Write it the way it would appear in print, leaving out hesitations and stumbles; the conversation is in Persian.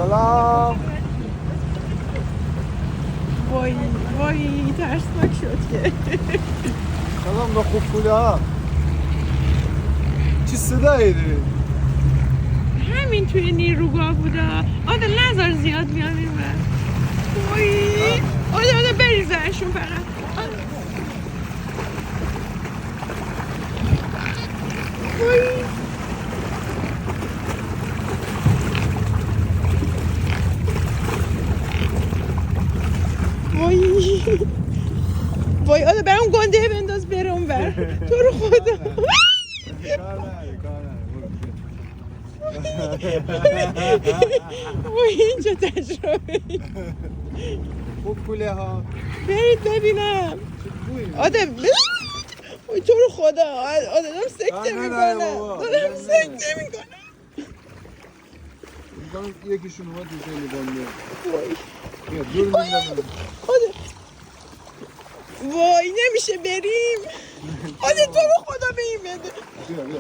سلام. وای ترسناک شد که. سلام به خوب پولا. چی صدایی داری؟ همین توی نیروگاه بودا. آده نظر زیاد بیان این بر. وای آده بریزنشون فقط. وای وای آده برام گنده بنداز بره اون بر. تو رو خدا. وای اینجا تجربه. خوب پوله ها. برید ببینم. آده وای تو رو خدا. آده دارم سکته میکنم. دارم سکته میکنم. یکیشون اومد دیگه می‌بنده. وای بیا دور می‌بندم. آده وای نمیشه بریم. آده تو رو خدا به این بده. بیا